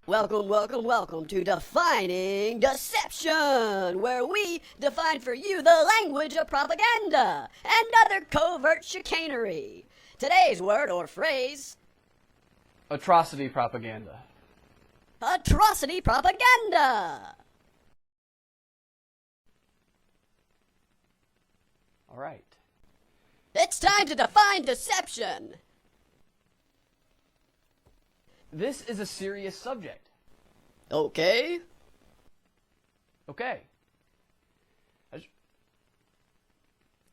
Welcome, welcome, welcome to Defining Deception, where we define for you the language of propaganda and other covert chicanery. Today's word or phrase: Atrocity propaganda. Atrocity propaganda. All right. It's time to define deception. This is a serious subject. Okay. Okay.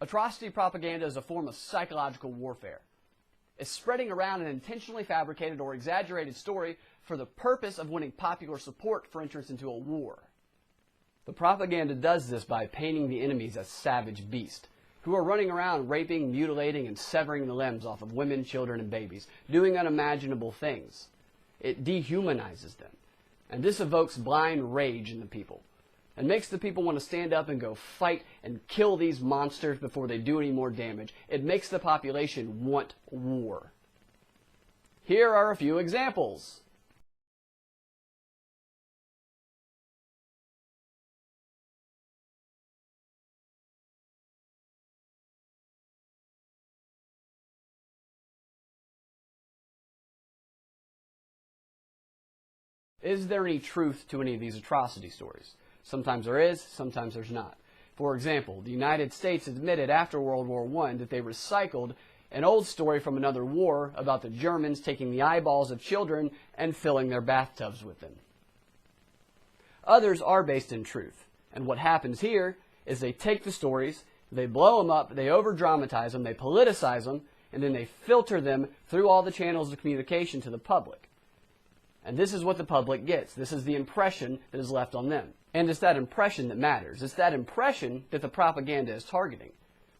Atrocity propaganda is a form of psychological warfare. It's spreading around an intentionally fabricated or exaggerated story for the purpose of winning popular support for entrance into a war. The propaganda does this by painting the enemies as savage beasts, who are running around raping, mutilating, and severing the limbs off of women, children, and babies, doing unimaginable things. It dehumanizes them, and this evokes blind rage in the people, and makes the people want to stand up and go fight and kill these monsters before they do any more damage. It makes the population want war. Here are a few examples. Is there any truth to any of these atrocity stories? Sometimes there is, sometimes there's not. For example, the United States admitted after World War I that they recycled an old story from another war about the Germans taking the eyeballs of children and filling their bathtubs with them. Others are based in truth, and what happens here is they take the stories, they blow them up, they over-dramatize them, they politicize them, and then they filter them through all the channels of communication to the public. And this is what the public gets. This is the impression that is left on them. And it's that impression that matters. It's that impression that the propaganda is targeting.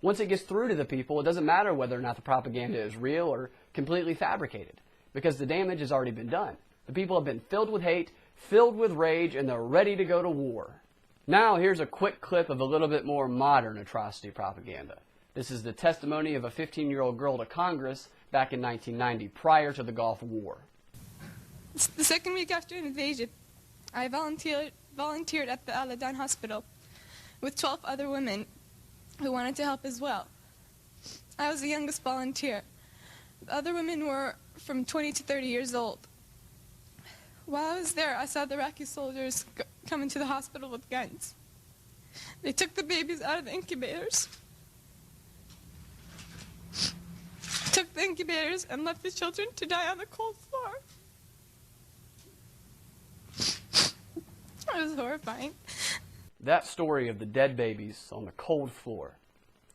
Once it gets through to the people, it doesn't matter whether or not the propaganda is real or completely fabricated, because the damage has already been done. The people have been filled with hate, filled with rage, and they're ready to go to war. Now here's a quick clip of a little bit more modern atrocity propaganda. This is the testimony of a 15-year-old girl to Congress back in 1990, prior to the Gulf War. The second week after an invasion, I volunteered at the Aladdin Hospital with 12 other women who wanted to help as well. I was the youngest volunteer. The other women were from 20 to 30 years old. While I was there, I saw the Iraqi soldiers come into the hospital with guns. They took the babies out of the incubators, and left the children to die on the cold floor. It was horrifying. That story of the dead babies on the cold floor,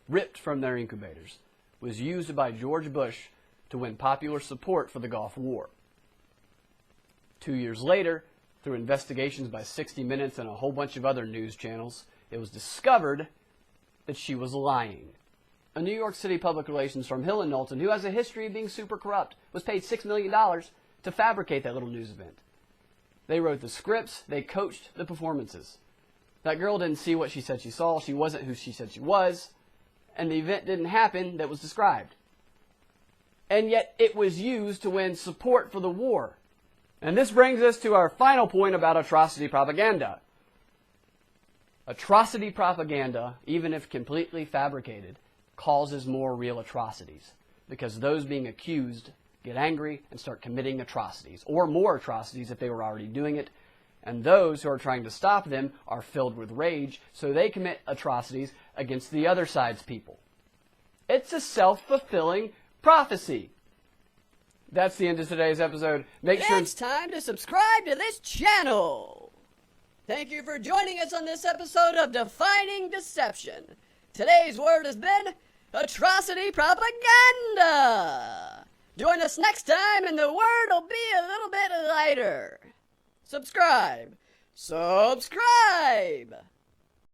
ripped from their incubators, was used by George Bush to win popular support for the Gulf War. 2 years later, through investigations by 60 Minutes and a whole bunch of other news channels, it was discovered that she was lying. A New York City public relations firm, Hill & Knowlton, who has a history of being super corrupt, was paid $6 million to fabricate that little news event. They wrote the scripts, they coached the performances. That girl didn't see what she said she saw, she wasn't who she said she was, and the event didn't happen that was described. And yet it was used to win support for the war. And this brings us to our final point about atrocity propaganda. Atrocity propaganda, even if completely fabricated, causes more real atrocities, because those being accused get angry and start committing atrocities, or more atrocities if they were already doing it, and those who are trying to stop them are filled with rage, so they commit atrocities against the other side's people. It's a self-fulfilling prophecy. That's the end of today's episode. Make sure it's time to subscribe to this channel. Thank you for joining us on this episode of Defining Deception. Today's word has been atrocity propaganda. Join us next time and the word will be a little bit lighter. Subscribe. Subscribe.